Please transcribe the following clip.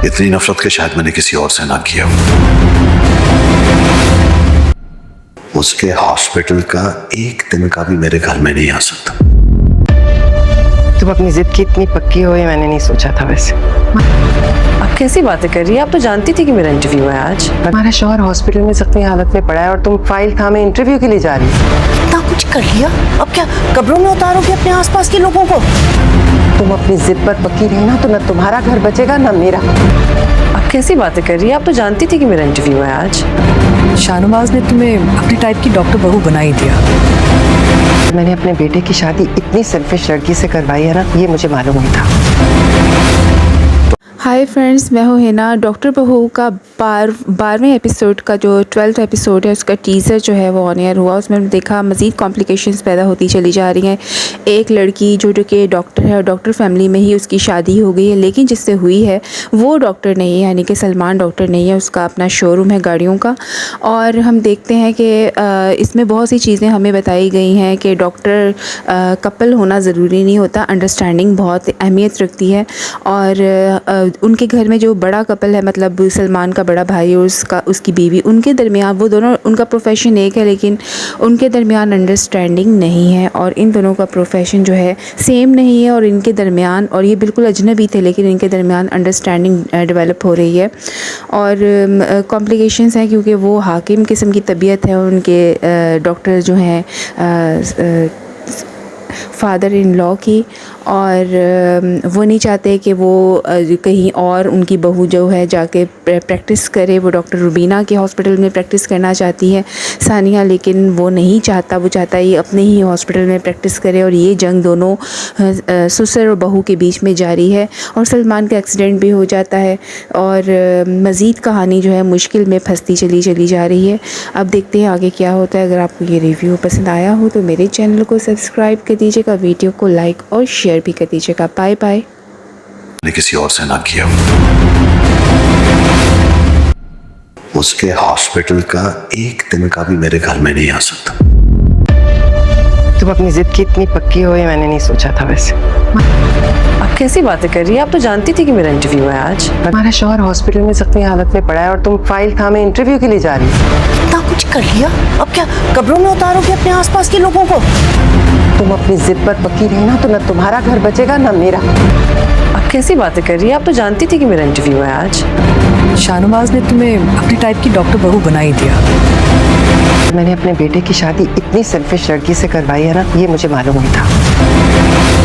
इतनी नफरत के शायद मैंने किसी और से ना किया। उसके हॉस्पिटल का एक दिन का भी मेरे घर में नहीं आ सकता। तुम अपनी जिद की इतनी पक्की हो ये मैंने नहीं सोचा था वैसे। आप कैसी बातें कर रही हैं? आप तो जानती थी कि मेरा इंटरव्यू है आज। हमारा शौहर हॉस्पिटल में जख्मी हालत में पड़ा है और तुम फाइल थामे इंटरव्यू के लिए जा रही हो। इतना कुछ कर लिया, अब क्या कब्रों में उतारोगे अपने आसपास के लोगों को? तुम अपनी जिद पर पक्की रही ना तो न तुम्हारा घर बचेगा न मेरा। आप कैसी बातें कर रही हैं? आप तो जानती थी कि मेरा इंटरव्यू है आज। शाहनवाज ने तुम्हें अपनी टाइप की डॉक्टर बहू बना ही दिया। मैंने अपने बेटे की शादी इतनी सेल्फिश लड़की से करवाई है ना, ये मुझे मालूम नहीं था। हाय फ्रेंड्स, मैं हूँ हिना। डॉक्टर बहू का 12वें एपिसोड का जो 12th एपिसोड है उसका टीज़र जो है वो ऑन एयर हुआ। उसमें हमने देखा मज़ीद कॉम्प्लिकेशंस पैदा होती चली जा रही हैं। एक लड़की जो कि डॉक्टर है और डॉक्टर फैमिली में ही उसकी शादी हो गई है, लेकिन जिससे हुई है वो डॉक्टर नहीं है, यानी कि सलमान डॉक्टर नहीं है। उसका अपना शोरूम है गाड़ियों का। और हम देखते हैं कि इसमें बहुत सी चीज़ें हमें बताई गई हैं कि डॉक्टर कपल होना ज़रूरी नहीं होता, अंडरस्टैंडिंग बहुत अहमियत रखती है। और उनके घर में जो बड़ा कपल है, मतलब सलमान का बड़ा भाई और उसकी बीवी, उनके दरमियान, वो दोनों, उनका प्रोफेशन एक है लेकिन उनके दरमियान अंडरस्टैंडिंग नहीं है। और इन दोनों का प्रोफेशन जो है सेम नहीं है और इनके दरमियान, और ये बिल्कुल अजनबी थे लेकिन इनके दरमियान अंडरस्टैंडिंग डेवलप हो रही है। और कॉम्प्लिकेशंस हैं क्योंकि वो हाकिम किस्म की तबीयत है। उनके डॉक्टर जो हैं फादर इन लॉ की, और वो नहीं चाहते कि वो कहीं और उनकी बहू जो है जाके प्रैक्टिस करे। वो डॉक्टर रुबीना के हॉस्पिटल में प्रैक्टिस करना चाहती है सानिया, लेकिन वो नहीं चाहता। वो चाहता है ये अपने ही हॉस्पिटल में प्रैक्टिस करे। और ये जंग दोनों ससुर और बहू के बीच में जारी है। और सलमान का एक्सीडेंट भी हो जाता है और मज़ीद कहानी जो है मुश्किल में फंसती चली जा रही है। अब देखते हैं आगे क्या होता है। अगर आपको ये रिव्यू पसंद आया हो तो मेरे चैनल को सब्सक्राइब कर दीजिएगा, वीडियो को लाइक और शेयर भी कर दीजिएगा। Bye bye. मैंने किसी और से ना किया। उसके हॉस्पिटल का एक दिन का भी मेरे घर में नहीं आ सकता। तुम अपनी जिद की इतनी पक्की हो ये मैंने नहीं सोचा था वैसे। आप कैसी बातें कर रही हैं? आप तो जानती थी कि मेरा इंटरव्यू है आज। हमारा शौहर हॉस्पिटल में जख्मी हालत में पड़ा है और तुम फाइल थामे इंटरव्यू के लिए जा रही हो। इतना कुछ कर लिया, अब क्या कब्रों में उतारोगे अपने आसपास के लोगों को? तुम अपनी जिद पर पक्की रही ना तो न तुम्हारा घर बचेगा न मेरा। आप कैसी बातें कर रही हैं? आप तो जानती थी कि मेरा इंटरव्यू है आज। शाहनवाज ने तुम्हें अपनी टाइप की डॉक्टर बहू बना ही दिया। मैंने अपने बेटे की शादी इतनी सेल्फिश लड़की से करवाई है ना, ये मुझे मालूम नहीं था।